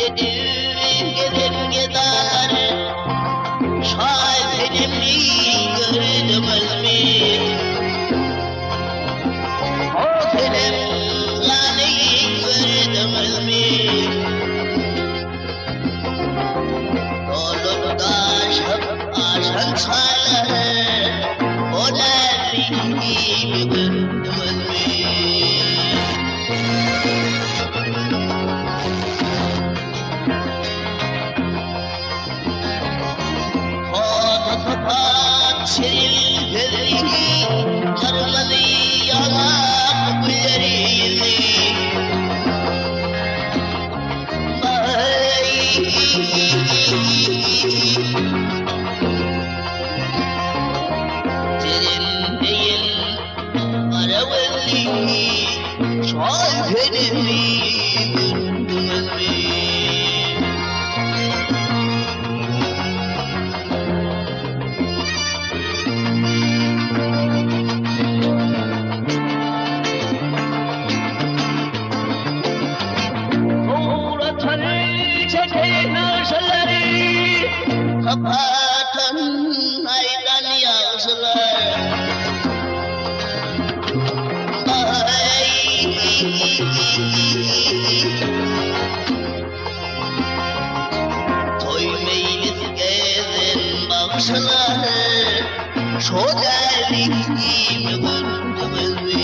Dedim gedim gider şahidimli gördümüz mi? O senin yani gördümüz mi? Dolup taşıp aşın çayları o derliği gördümüz mi? Çevirdi, armadı yalan gülleriydi. Senin değil, aravelli, şahidimli gündüz mi? Kapatan aydan yağsılar Toy meylis gezin bağışlar Şu derliğimi gündüz mi?